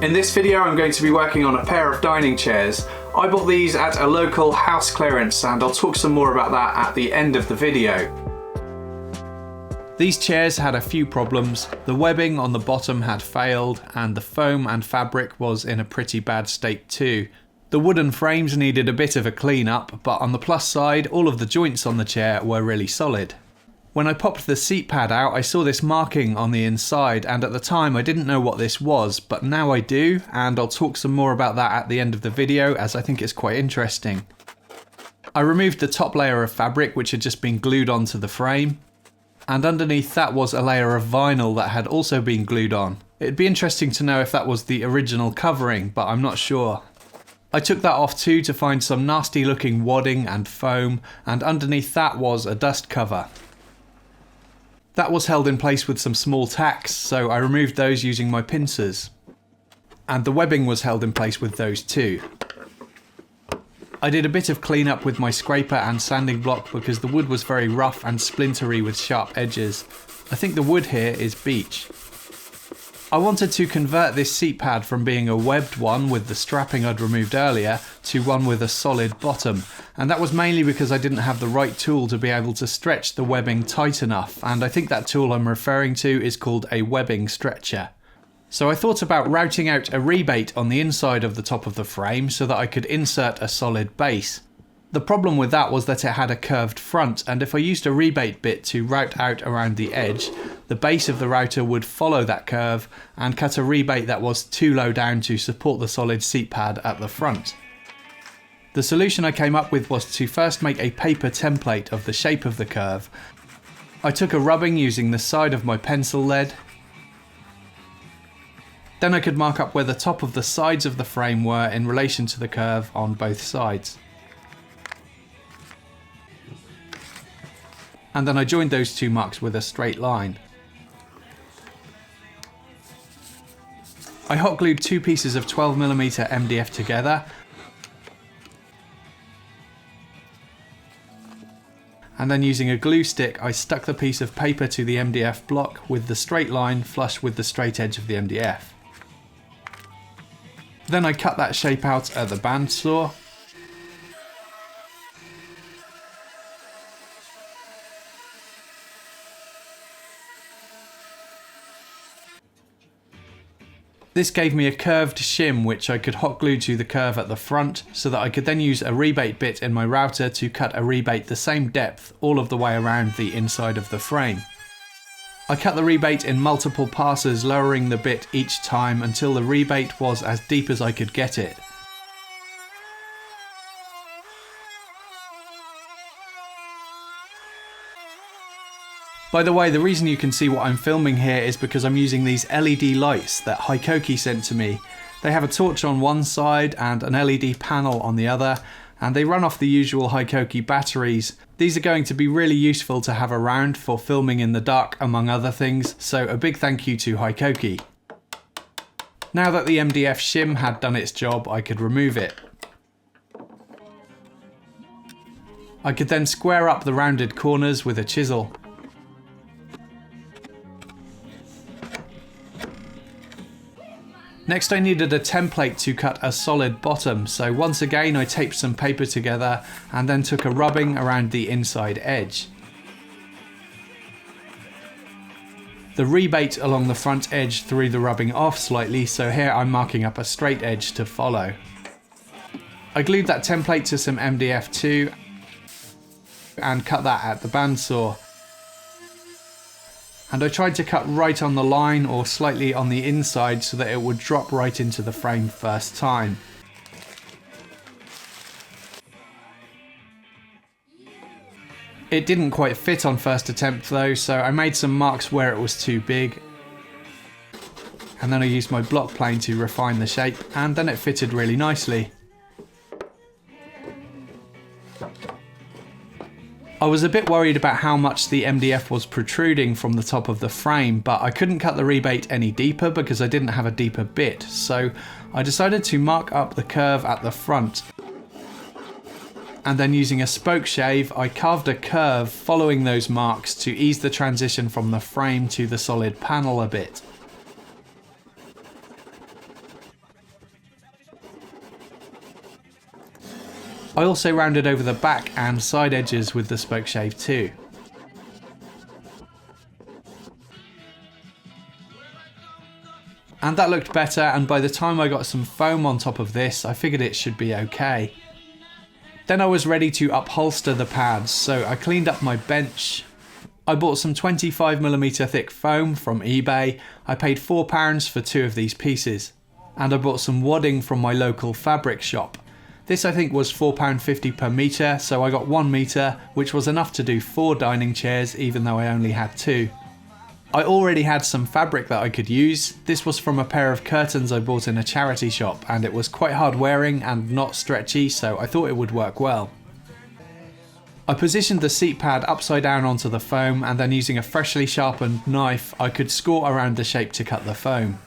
In this video I'm going to be working on a pair of dining chairs. I bought these at a local house clearance and I'll talk some more about that at the end of the video. These chairs had a few problems. The webbing on the bottom had failed and the foam and fabric was in a pretty bad state too. The wooden frames needed a bit of a clean up, but on the plus side all of the joints on the chair were really solid. When I popped the seat pad out, I saw this marking on the inside, and at the time I didn't know what this was, but now I do, and I'll talk some more about that at the end of the video as I think it's quite interesting. I removed the top layer of fabric which had just been glued onto the frame, and underneath that was a layer of vinyl that had also been glued on. It'd be interesting to know if that was the original covering, but I'm not sure. I took that off too to find some nasty looking wadding and foam, and underneath that was a dust cover. That was held in place with some small tacks, so I removed those using my pincers. And the webbing was held in place with those too. I did a bit of cleanup with my scraper and sanding block because the wood was very rough and splintery with sharp edges. I think the wood here is beech. I wanted to convert this seat pad from being a webbed one with the strapping I'd removed earlier to one with a solid bottom, and that was mainly because I didn't have the right tool to be able to stretch the webbing tight enough, and I think that tool I'm referring to is called a webbing stretcher. So I thought about routing out a rebate on the inside of the top of the frame so that I could insert a solid base. The problem with that was that it had a curved front, and if I used a rebate bit to route out around the edge, the base of the router would follow that curve and cut a rebate that was too low down to support the solid seat pad at the front. The solution I came up with was to first make a paper template of the shape of the curve. I took a rubbing using the side of my pencil lead. Then I could mark up where the top of the sides of the frame were in relation to the curve on both sides. And then I joined those two marks with a straight line. I hot glued two pieces of 12mm MDF together, and then using a glue stick I stuck the piece of paper to the MDF block with the straight line flush with the straight edge of the MDF. Then I cut that shape out at the bandsaw. This gave me a curved shim which I could hot glue to the curve at the front so that I could then use a rebate bit in my router to cut a rebate the same depth all of the way around the inside of the frame. I cut the rebate in multiple passes, lowering the bit each time until the rebate was as deep as I could get it. By the way, the reason you can see what I'm filming here is because I'm using these LED lights that Hikoki sent to me. They have a torch on one side and an LED panel on the other, and they run off the usual Hikoki batteries. These are going to be really useful to have around for filming in the dark among other things, so a big thank you to Hikoki. Now that the MDF shim had done its job, I could remove it. I could then square up the rounded corners with a chisel. Next I needed a template to cut a solid bottom, so once again I taped some paper together and then took a rubbing around the inside edge. The rebate along the front edge threw the rubbing off slightly, so here I'm marking up a straight edge to follow. I glued that template to some MDF too and cut that at the bandsaw. And I tried to cut right on the line or slightly on the inside so that it would drop right into the frame first time. It didn't quite fit on first attempt though, so I made some marks where it was too big. And then I used my block plane to refine the shape, and then it fitted really nicely. I was a bit worried about how much the MDF was protruding from the top of the frame, but I couldn't cut the rebate any deeper because I didn't have a deeper bit, so I decided to mark up the curve at the front. And then using a spoke shave, I carved a curve following those marks to ease the transition from the frame to the solid panel a bit. I also rounded over the back and side edges with the spoke shave too. And that looked better, and by the time I got some foam on top of this, I figured it should be okay. Then I was ready to upholster the pads, so I cleaned up my bench. I bought some 25mm thick foam from eBay. I paid £4 for 2 of these pieces. And I bought some wadding from my local fabric shop. This I think was £4.50 per metre, so I got 1 metre, which was enough to do 4 dining chairs even though I only had 2. I already had some fabric that I could use. This was from a pair of curtains I bought in a charity shop, and it was quite hard wearing and not stretchy, so I thought it would work well. I positioned the seat pad upside down onto the foam, and then using a freshly sharpened knife I could score around the shape to cut the foam.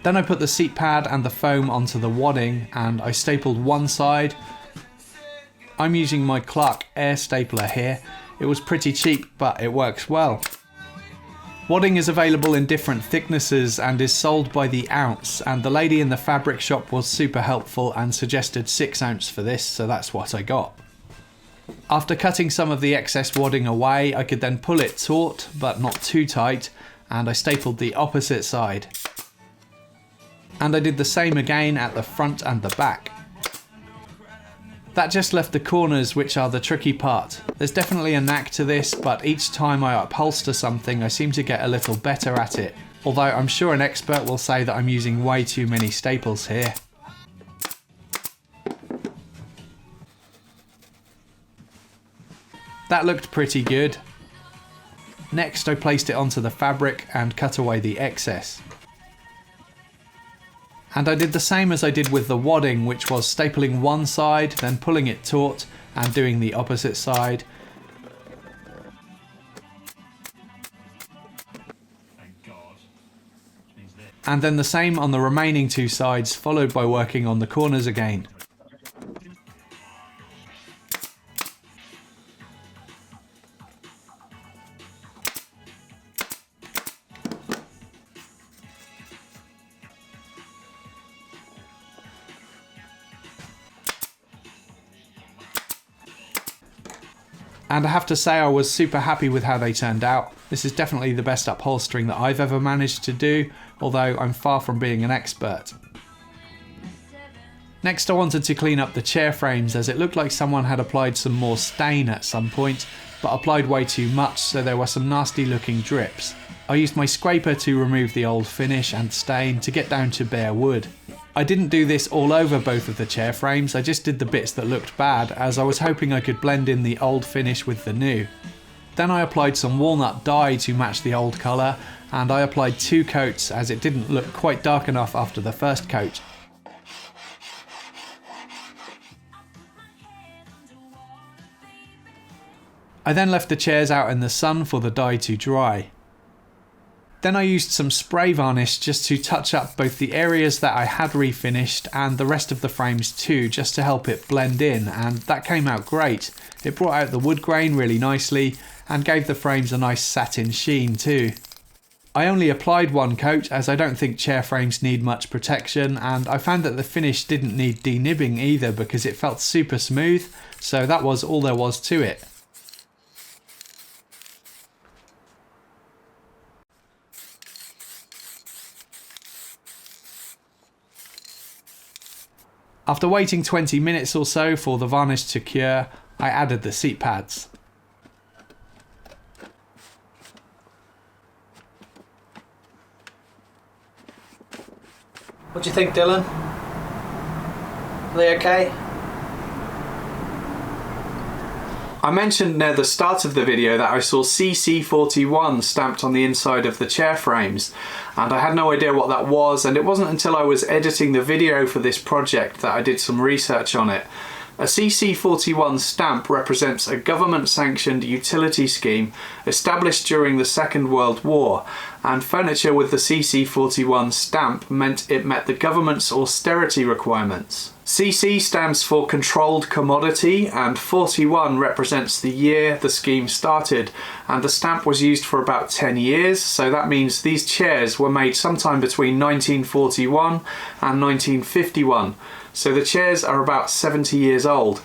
Then I put the seat pad and the foam onto the wadding, and I stapled one side. I'm using my Clark air stapler here. It was pretty cheap, but it works well. Wadding is available in different thicknesses and is sold by the ounce, and the lady in the fabric shop was super helpful and suggested 6 ounce for this, so that's what I got. After cutting some of the excess wadding away, I could then pull it taut, but not too tight, and I stapled the opposite side. And I did the same again at the front and the back. That just left the corners, which are the tricky part. There's definitely a knack to this, but each time I upholster something I seem to get a little better at it, although I'm sure an expert will say that I'm using way too many staples here. That looked pretty good. Next I placed it onto the fabric and cut away the excess. And I did the same as I did with the wadding, which was stapling one side, then pulling it taut and doing the opposite side. And then the same on the remaining 2 sides, followed by working on the corners again. And I have to say I was super happy with how they turned out. This is definitely the best upholstering that I've ever managed to do, although I'm far from being an expert. Next I wanted to clean up the chair frames, as it looked like someone had applied some more stain at some point, but applied way too much, so there were some nasty looking drips. I used my scraper to remove the old finish and stain to get down to bare wood. I didn't do this all over both of the chair frames, I just did the bits that looked bad, as I was hoping I could blend in the old finish with the new. Then I applied some walnut dye to match the old colour, and I applied 2 coats as it didn't look quite dark enough after the first coat. I then left the chairs out in the sun for the dye to dry. Then I used some spray varnish just to touch up both the areas that I had refinished and the rest of the frames too, just to help it blend in, and that came out great. It brought out the wood grain really nicely and gave the frames a nice satin sheen too. I only applied 1 coat, as I don't think chair frames need much protection, and I found that the finish didn't need denibbing either because it felt super smooth, so that was all there was to it. After waiting 20 minutes or so for the varnish to cure, I added the seat pads. What do you think, Dylan? Are they okay? I mentioned near the start of the video that I saw CC41 stamped on the inside of the chair frames, and I had no idea what that was, and it wasn't until I was editing the video for this project that I did some research on it. A CC41 stamp represents a government-sanctioned utility scheme established during the Second World War, and furniture with the CC41 stamp meant it met the government's austerity requirements. CC stands for Controlled Commodity and 41 represents the year the scheme started, and the stamp was used for about 10 years, so that means these chairs were made sometime between 1941 and 1951, so the chairs are about 70 years old.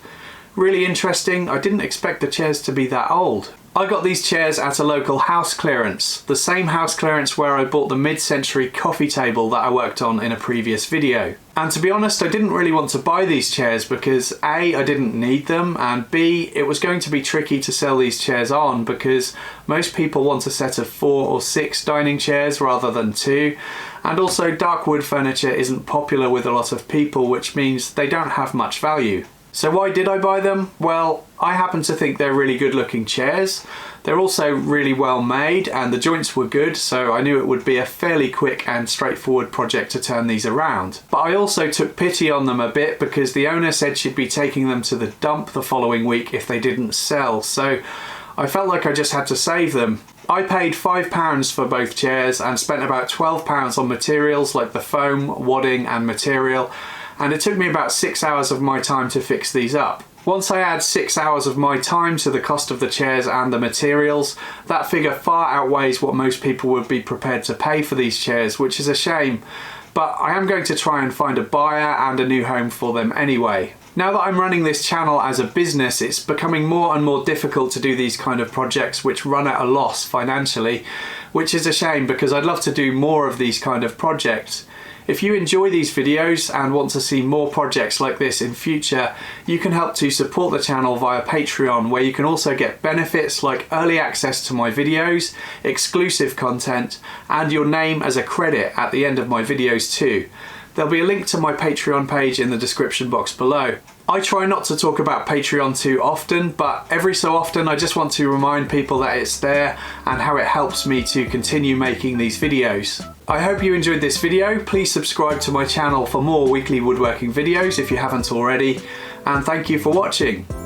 Really interesting, I didn't expect the chairs to be that old. I got these chairs at a local house clearance, the same house clearance where I bought the mid-century coffee table that I worked on in a previous video. And to be honest, I didn't really want to buy these chairs because A, I didn't need them, and B, it was going to be tricky to sell these chairs on because most people want a set of 4 or 6 dining chairs rather than 2, and also dark wood furniture isn't popular with a lot of people, which means they don't have much value. So why did I buy them? Well, I happen to think they're really good looking chairs. They're also really well made and the joints were good, so I knew it would be a fairly quick and straightforward project to turn these around. But I also took pity on them a bit because the owner said she'd be taking them to the dump the following week if they didn't sell, so I felt like I just had to save them. I paid £5 for both chairs and spent about £12 on materials like the foam, wadding and material, and it took me about 6 hours of my time to fix these up. Once I add 6 hours of my time to the cost of the chairs and the materials, that figure far outweighs what most people would be prepared to pay for these chairs, which is a shame, but I am going to try and find a buyer and a new home for them anyway. Now that I'm running this channel as a business, it's becoming more and more difficult to do these kind of projects which run at a loss financially, which is a shame because I'd love to do more of these kind of projects. If you enjoy these videos and want to see more projects like this in future, you can help to support the channel via Patreon, where you can also get benefits like early access to my videos, exclusive content, and your name as a credit at the end of my videos too. There'll be a link to my Patreon page in the description box below. I try not to talk about Patreon too often, but every so often I just want to remind people that it's there and how it helps me to continue making these videos. I hope you enjoyed this video. Please subscribe to my channel for more weekly woodworking videos if you haven't already, and thank you for watching.